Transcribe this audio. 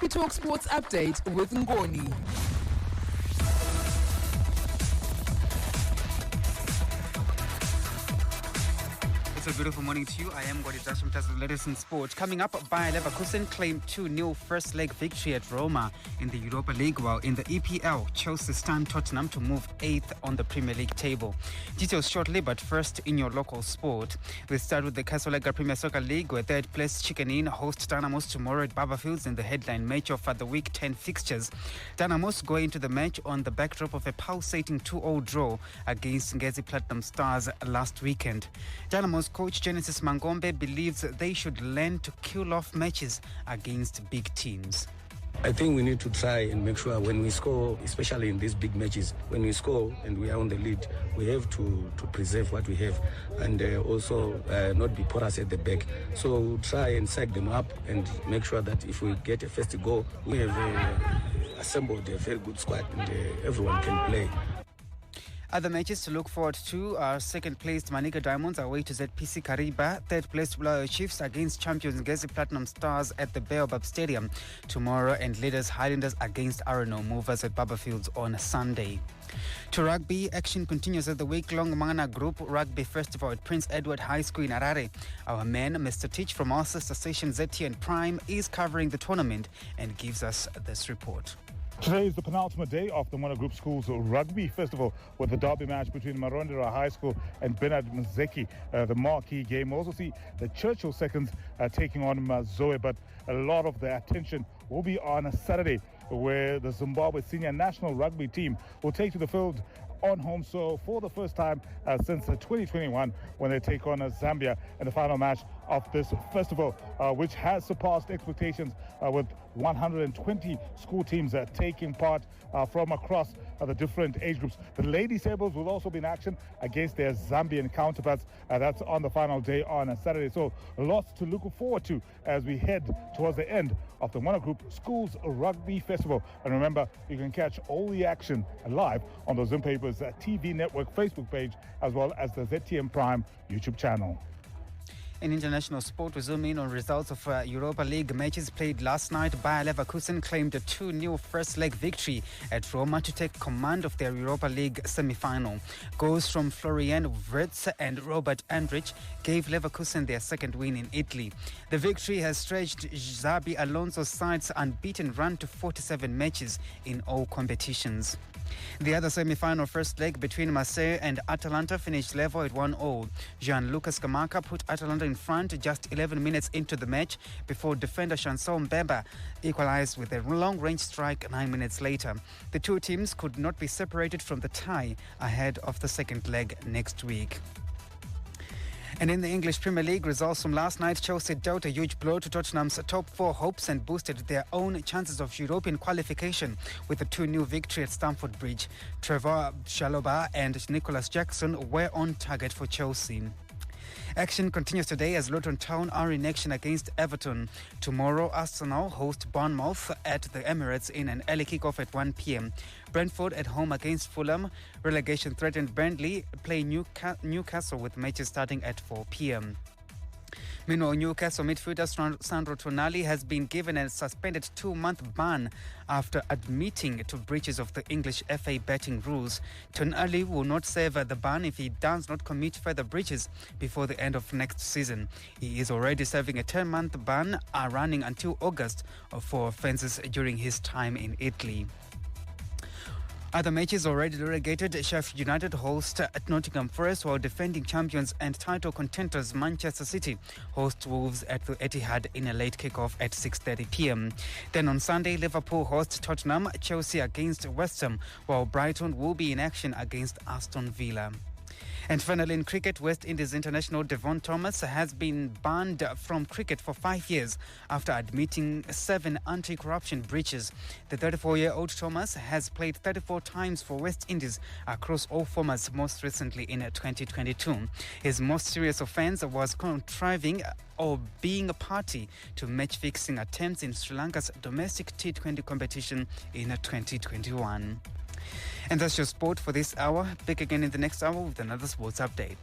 Capitalk Sports Update with Ngoni. It's a beautiful morning to you. I am Ngoni Dash from the latest in sport. Coming up, Bayer Leverkusen claimed 2-0 first leg victory at Roma in the Europa League, while in the EPL, Chelsea stunned Tottenham to move 8th on the Premier League table. Details shortly, but first in your local sport. We start with the Capitalk Premier Soccer League, where third place Chicken Inn host Dynamos tomorrow at Baobab in the headline match of the Week 10 fixtures. Dynamos go into the match on the backdrop of a pulsating 2-0 draw against Ngezi Platinum Stars last weekend. Dynamos coach Genesis Mangombe believes they should learn to kill off matches against big teams. I think we need to try and make sure when we score, especially in these big matches, when we score and we are on the lead, we have to preserve what we have and also not be porous at the back. So try and psych them up and make sure that if we get a first goal, we have assembled a very good squad and everyone can play. Other matches to look forward to are second placed Manica Diamonds away to ZPC Kariba, third placed Bulawayo Chiefs against champions Ngezi Platinum Stars at the Baobab Stadium tomorrow, and leaders Highlanders against Arenel Movers at Baobab on Sunday. To rugby, action continues at the week-long Mwana Group Rugby Festival at Prince Edward High School in Harare. Our man, Mr Tich from our sister station ZTN Prime, is covering the tournament and gives us this report. Today is the penultimate day of the Mwana Group School's Rugby Festival with the derby match between Marondera High School and Bernard Mzeki, the marquee game. We'll also see the Churchill Seconds taking on Mazoe, but a lot of the attention will be on a Saturday, where the Zimbabwe senior national rugby team will take to the field on home soil for the first time since 2021 when they take on Zambia in the final match of this festival, which has surpassed expectations with 120 school teams taking part from across the different age groups. The Lady Sabres will also be in action against their Zambian counterparts. That's on the final day on Saturday. So lots to look forward to as we head towards the end of the Mwana Group Schools Rugby Festival. And remember, you can catch all the action live on the Zim Papers TV network Facebook page, as well as the ZTN Prime YouTube channel. In international sport, we zoom in on results of Europa League matches played last night. Bayer Leverkusen claimed a 2-0 first leg victory at Roma to take command of their Europa League semi-final. Goals from Florian Wirtz and Robert Andrich gave Leverkusen their second win in Italy. The victory has stretched Xabi Alonso's side's unbeaten run to 47 matches in all competitions. The other semi-final first leg between Marseille and Atalanta finished level at 1-0. Gianluca Scamacca put Atalanta in front just 11 minutes into the match before defender Chanson Mbemba equalized with a long-range strike 9 minutes later. The two teams could not be separated from the tie ahead of the second leg next week. And in the English Premier League, results from last night, Chelsea dealt a huge blow to Tottenham's top four hopes and boosted their own chances of European qualification with a 2-0 victory at Stamford Bridge. Trevor Chalobah and Nicholas Jackson were on target for Chelsea. Action continues today as Luton Town are in action against Everton. Tomorrow, Arsenal host Bournemouth at the Emirates in an early kickoff at 1 p.m. Brentford at home against Fulham. Relegation-threatened Burnley play Newcastle with matches starting at 4 p.m. Meanwhile, Newcastle midfielder Sandro Tonali has been given a suspended 2-month ban after admitting to breaches of the English FA betting rules. Tonali will not serve the ban if he does not commit further breaches before the end of next season. He is already serving a 10-month ban running until August for offences during his time in Italy. Other matches already relegated. Sheffield United host at Nottingham Forest, while defending champions and title contenders Manchester City host Wolves at the Etihad in a late kickoff at 6:30 p.m. Then on Sunday, Liverpool host Tottenham, Chelsea against West Ham, while Brighton will be in action against Aston Villa. And finally, in cricket, West Indies international Devon Thomas has been banned from cricket for 5 years after admitting 7 anti-corruption breaches. The 34-year-old Thomas has played 34 times for West Indies across all formats, most recently in 2022. His most serious offence was contriving or being a party to match-fixing attempts in Sri Lanka's domestic T20 competition in 2021. And that's your sport for this hour. Back again in the next hour with another sports update.